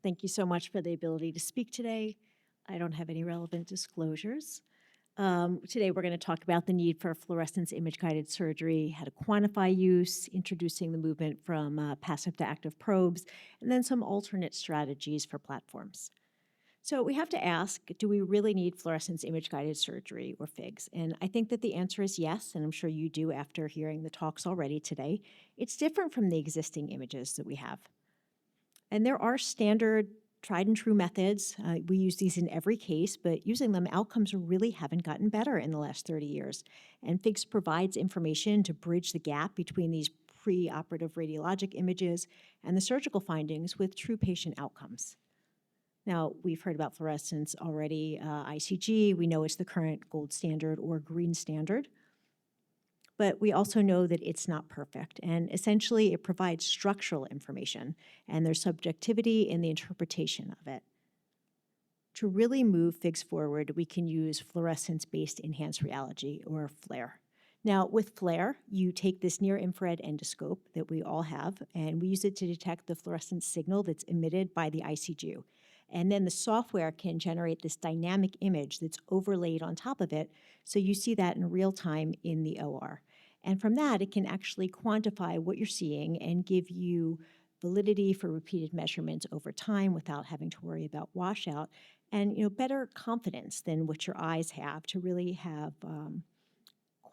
Thank you so much for the ability to speak today. I don't have any relevant disclosures. Today, we're going to talk about the need for fluorescence image-guided surgery, how to quantify use, introducing the movement from passive to active probes, and then some alternate strategies for platforms. So we have to ask, do we really need fluorescence image-guided surgery, or FIGS? And I think that the answer is yes, and I'm sure you do after hearing the talks already today. It's different from the existing images that we have. And there are standard, tried and true methods. We use these in every case, but using them, outcomes really haven't gotten better in the last 30 years. And FIGS provides information to bridge the gap between these pre-operative radiologic images and the surgical findings with true patient outcomes. Now, we've heard about fluorescence already, ICG. We know it's the current gold standard or green standard. But we also know that it's not perfect. And essentially, it provides structural information, and there's subjectivity in the interpretation of it. To really move FIGS forward, we can use fluorescence-based enhanced rheology, or FLAIR. Now, with FLAIR, you take this near-infrared endoscope that we all have, and we use it to detect the fluorescence signal that's emitted by the ICG. And then the software can generate this dynamic image that's overlaid on top of it, so you see that in real time in the OR. And from that, it can actually quantify what you're seeing and give you validity for repeated measurements over time without having to worry about washout, and better confidence than what your eyes have to really have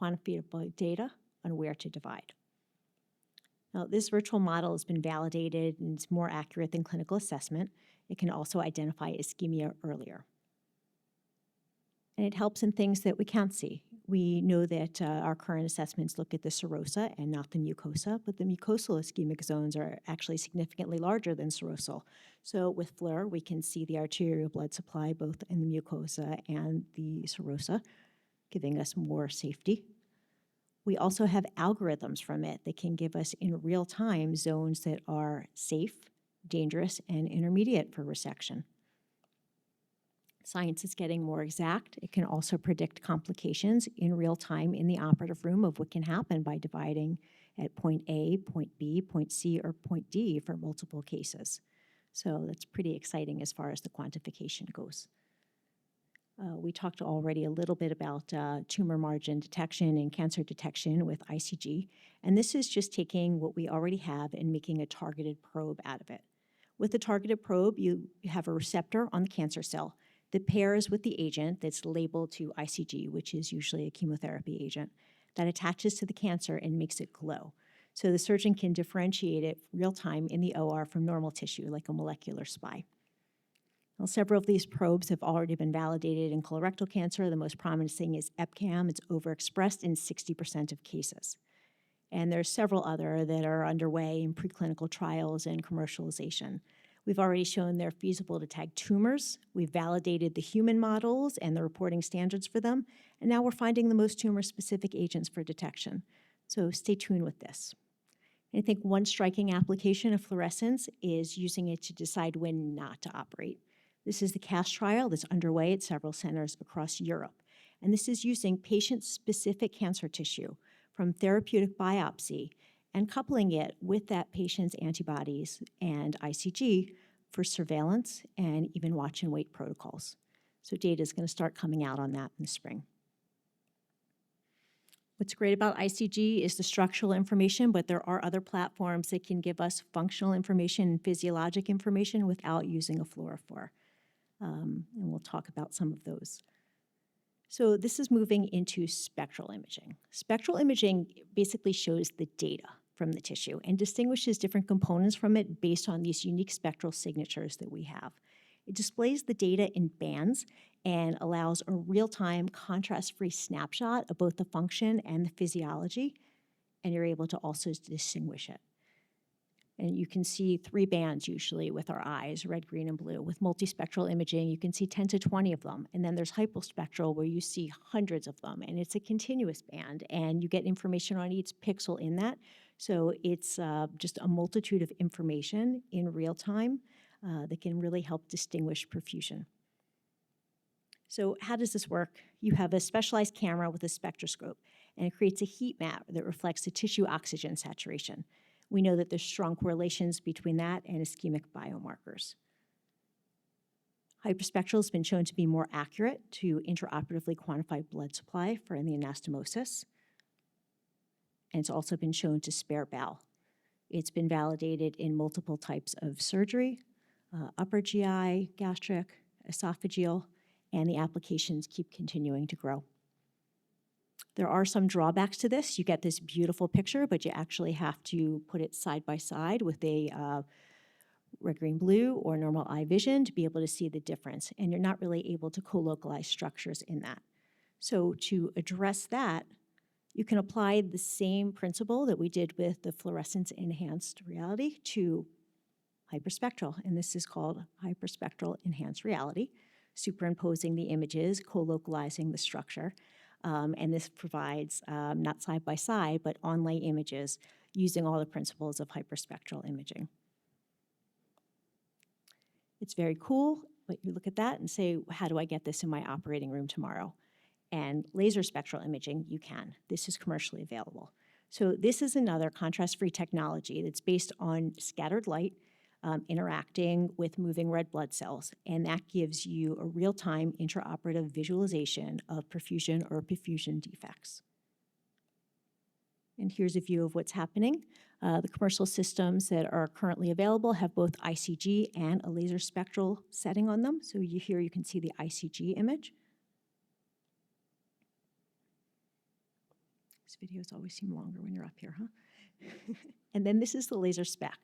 quantifiable data on where to divide. Now, this virtual model has been validated and it's more accurate than clinical assessment. It can also identify ischemia earlier. And it helps in things that we can't see. We know that our current assessments look at the serosa and not the mucosa, but the mucosal ischemic zones are actually significantly larger than serosal. So with FLAIR, we can see the arterial blood supply both in the mucosa and the serosa, giving us more safety. We also have algorithms from it that can give us in real time zones that are safe, dangerous, and intermediate for resection. Science is getting more exact. It can also predict complications in real time in the operative room of what can happen by dividing at point A, point B, point C, or point D for multiple cases. So that's pretty exciting as far as the quantification goes. We talked already a little bit about tumor margin detection and cancer detection with ICG, and this is just taking what we already have and making a targeted probe out of it. With the targeted probe, you have a receptor on the cancer cell that pairs with the agent that's labeled to ICG, which is usually a chemotherapy agent, that attaches to the cancer and makes it glow. So the surgeon can differentiate it real time in the OR from normal tissue, like a molecular spy. Well, several of these probes have already been validated in colorectal cancer. The most promising is EpCAM. It's overexpressed in 60% of cases. And there's several other that are underway in preclinical trials and commercialization. We've already shown they're feasible to tag tumors. We've validated the human models and the reporting standards for them. And now we're finding the most tumor-specific agents for detection. So stay tuned with this. I think one striking application of fluorescence is using it to decide when not to operate. This is the CAST trial that's underway at several centers across Europe. And this is using patient-specific cancer tissue from therapeutic biopsy and coupling it with that patient's antibodies and ICG for surveillance and even watch and wait protocols. So data is going to start coming out on that in the spring. What's great about ICG is the structural information, but there are other platforms that can give us functional information and physiologic information without using a fluorophore. And we'll talk about some of those. So this is moving into spectral imaging. Spectral imaging basically shows the data from the tissue and distinguishes different components from it based on these unique spectral signatures that we have. It displays the data in bands and allows a real-time contrast-free snapshot of both the function and the physiology, and you're able to also distinguish it. And you can see 3 bands usually with our eyes, red, green, and blue. With multispectral imaging, you can see 10 to 20 of them. And then there's hypospectral where you see hundreds of them. And it's a continuous band. And you get information on each pixel in that. So it's just a multitude of information in real time that can really help distinguish perfusion. So how does this work? You have a specialized camera with a spectroscope. And it creates a heat map that reflects the tissue oxygen saturation. We know that there's strong correlations between that and ischemic biomarkers. Hyperspectral has been shown to be more accurate to intraoperatively quantify blood supply for the anastomosis. And it's also been shown to spare bowel. It's been validated in multiple types of surgery, upper GI, gastric, esophageal, and the applications keep continuing to grow. There are some drawbacks to this. You get this beautiful picture, but you actually have to put it side by side with a red, green, blue, or normal eye vision to be able to see the difference, and you're not really able to co-localize structures in that. So to address that, you can apply the same principle that we did with the fluorescence-enhanced reality to hyperspectral, and this is called hyperspectral enhanced reality, superimposing the images, co-localizing the structure, and this provides not side by side, but on-lay images using all the principles of hyperspectral imaging. It's very cool, but you look at that and say, how do I get this in my operating room tomorrow? And laser spectral imaging, you can. This is commercially available. So this is another contrast-free technology that's based on scattered light interacting with moving red blood cells, and that gives you a real-time intraoperative visualization of perfusion or perfusion defects. And here's a view of what's happening. The commercial systems that are currently available have both ICG and a laser spectral setting on them. So here you can see the ICG image. These videos always seem longer when you're up here, huh? And then this is the laser spec.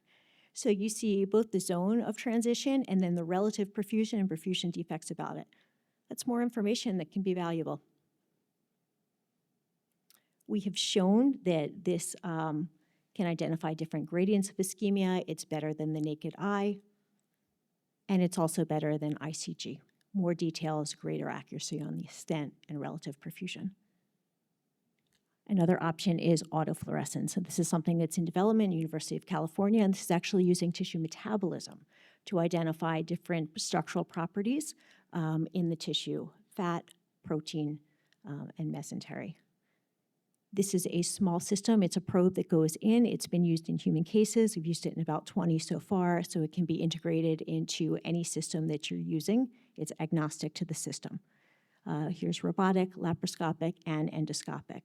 So you see both the zone of transition and then the relative perfusion and perfusion defects about it. That's more information that can be valuable. We have shown that this can identify different gradients of ischemia. It's better than the naked eye, and it's also better than ICG. More details, greater accuracy on the stent and relative perfusion. Another option is autofluorescence, and this is something that's in development at University of California, and this is actually using tissue metabolism to identify different structural properties in the tissue, fat, protein, and mesentery. This is a small system. It's a probe that goes in. It's been used in human cases. We've used it in about 20 so far, so it can be integrated into any system that you're using. It's agnostic to the system. Here's robotic, laparoscopic, and endoscopic.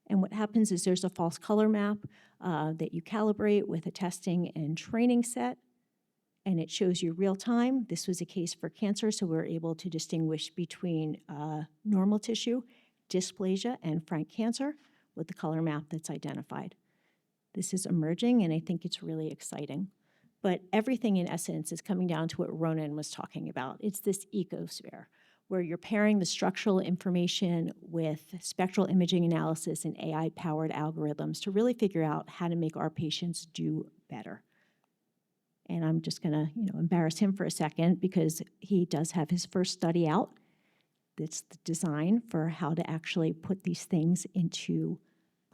And what happens is there's a false color map that you calibrate with a testing and training set, and it shows you real time. This was a case for cancer, so we're able to distinguish between normal tissue, dysplasia, and frank cancer with the color map that's identified. This is emerging, and I think it's really exciting. But everything, in essence, is coming down to what Ronan was talking about. It's this ecosphere, where you're pairing the structural information with spectral imaging analysis and AI-powered algorithms to really figure out how to make our patients do better. And I'm just gonna, embarrass him for a second because he does have his first study out. That's the design for how to actually put these things into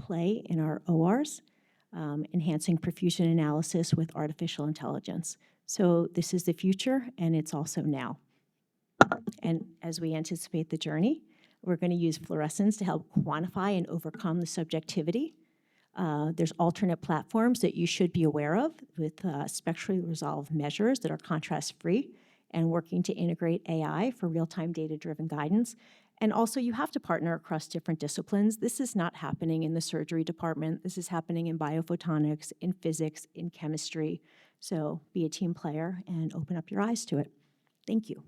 play in our ORs, enhancing perfusion analysis with artificial intelligence. So this is the future, and it's also now. And as we anticipate the journey, we're going to use fluorescence to help quantify and overcome the subjectivity. There's alternate platforms that you should be aware of with spectrally resolved measures that are contrast-free and working to integrate AI for real-time data-driven guidance. And also, you have to partner across different disciplines. This is not happening in the surgery department. This is happening in biophotonics, in physics, in chemistry. So be a team player and open up your eyes to it. Thank you.